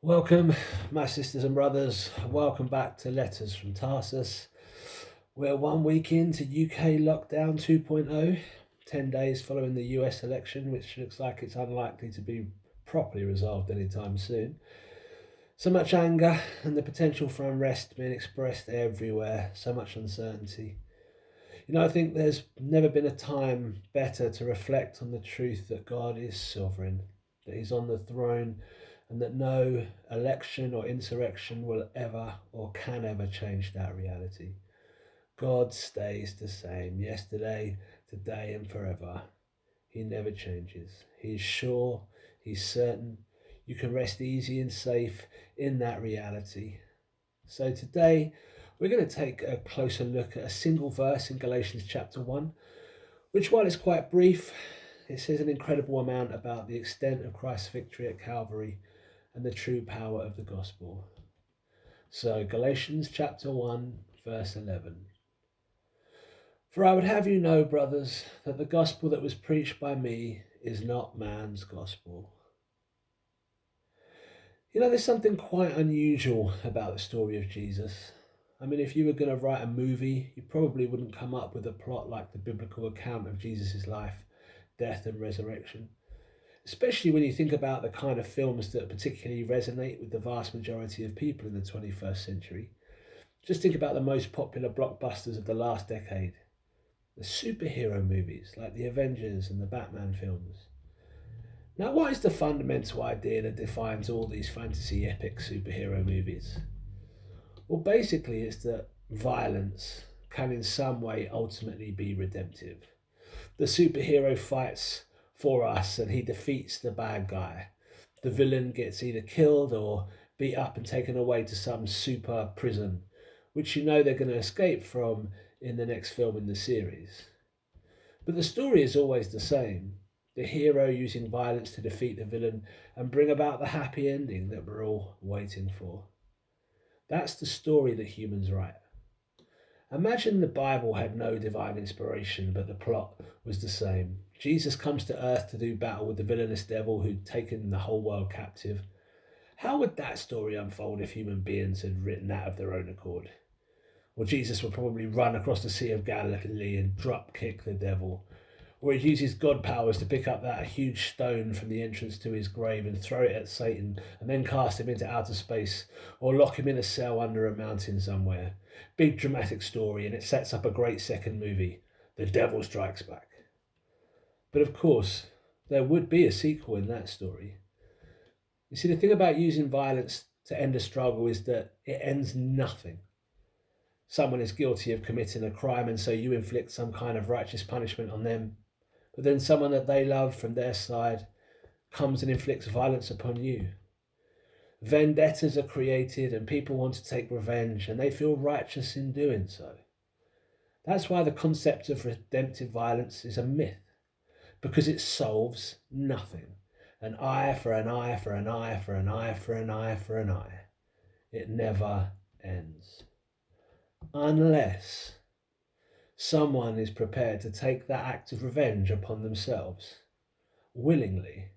Welcome, my sisters and brothers. Welcome back to Letters from Tarsus. We're 1 week into UK lockdown 2.0, 10 days following the US election, which looks like it's unlikely to be properly resolved anytime soon. So much anger and the potential for unrest being expressed everywhere, so much uncertainty. I think there's never been a time better to reflect on the truth that God is sovereign, that He's on the throne, and that no election or insurrection will ever or can ever change that reality. God stays the same yesterday, today, and forever. He never changes. He's sure, He's certain. You can rest easy and safe in that reality. So today, we're going to take a closer look at a single verse in Galatians chapter 1, which, while it's quite brief, it says an incredible amount about the extent of Christ's victory at Calvary and the true power of the gospel. So, Galatians chapter 1, verse 11. For I would have you know, brothers, that the gospel that was preached by me is not man's gospel. There's something quite unusual about the story of Jesus. I mean, if you were going to write a movie, you probably wouldn't come up with a plot like the biblical account of Jesus' life, death, and resurrection. Especially when you think about the kind of films that particularly resonate with the vast majority of people in the 21st century. Just think about the most popular blockbusters of the last decade. The superhero movies like the Avengers and the Batman films. Now, what is the fundamental idea that defines all these fantasy epic superhero movies? Well, basically, it's that violence can in some way ultimately be redemptive. The superhero fights for us and he defeats the bad guy. The villain gets either killed or beat up and taken away to some super prison, which they're going to escape from in the next film in the series. But the story is always the same. The hero using violence to defeat the villain and bring about the happy ending that we're all waiting for. That's the story that humans write. Imagine the Bible had no divine inspiration, but the plot was the same. Jesus comes to earth to do battle with the villainous devil who'd taken the whole world captive. How would that story unfold if human beings had written that of their own accord? Well, Jesus would probably run across the Sea of Galilee and drop kick the devil, or he'd use his God powers to pick up that huge stone from the entrance to his grave and throw it at Satan and then cast him into outer space, or lock him in a cell under a mountain somewhere. Big dramatic story, and it sets up a great second movie, The Devil Strikes Back. But of course, there would be a sequel in that story. You see, the thing about using violence to end a struggle is that it ends nothing. Someone is guilty of committing a crime, and so you inflict some kind of righteous punishment on them. But then someone that they love from their side comes and inflicts violence upon you. Vendettas are created and people want to take revenge and they feel righteous in doing so. That's why the concept of redemptive violence is a myth, because it solves nothing. An eye for an eye for an eye for an eye for an eye for an eye. It never ends. Unless someone is prepared to take that act of revenge upon themselves, willingly.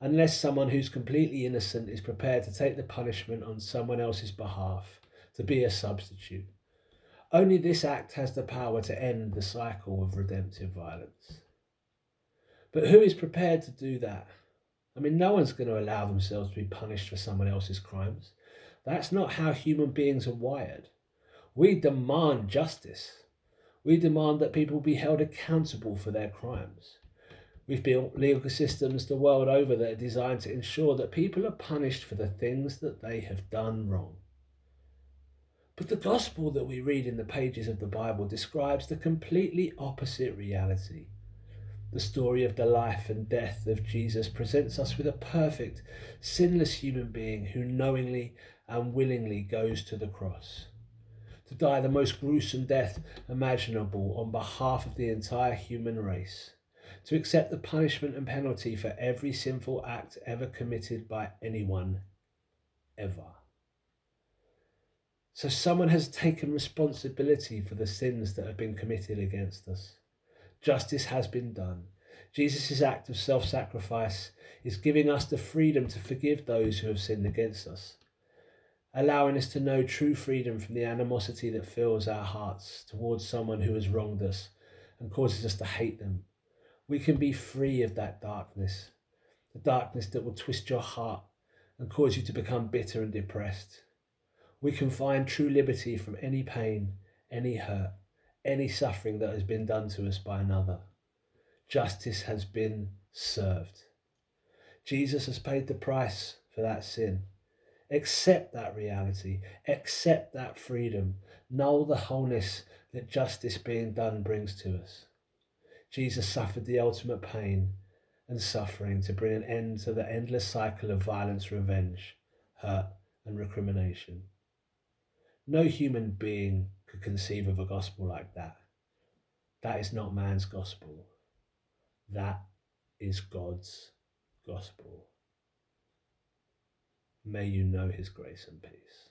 Unless someone who's completely innocent is prepared to take the punishment on someone else's behalf, to be a substitute. Only this act has the power to end the cycle of redemptive violence. But who is prepared to do that? I mean, no one's going to allow themselves to be punished for someone else's crimes. That's not how human beings are wired. We demand justice. We demand that people be held accountable for their crimes. We've built legal systems the world over that are designed to ensure that people are punished for the things that they have done wrong. But the gospel that we read in the pages of the Bible describes the completely opposite reality. The story of the life and death of Jesus presents us with a perfect, sinless human being who knowingly and willingly goes to the cross to die the most gruesome death imaginable on behalf of the entire human race, to accept the punishment and penalty for every sinful act ever committed by anyone, ever. So someone has taken responsibility for the sins that have been committed against us. Justice has been done. Jesus' act of self-sacrifice is giving us the freedom to forgive those who have sinned against us, allowing us to know true freedom from the animosity that fills our hearts towards someone who has wronged us and causes us to hate them. We can be free of that darkness, the darkness that will twist your heart and cause you to become bitter and depressed. We can find true liberty from any pain, any hurt, any suffering that has been done to us by another. Justice has been served. Jesus has paid the price for that sin. Accept that reality. Accept that freedom. Know the wholeness that justice being done brings to us. Jesus suffered the ultimate pain and suffering to bring an end to the endless cycle of violence, revenge, hurt, and recrimination. No human being could conceive of a gospel like that. That is not man's gospel. That is God's gospel. May you know his grace and peace.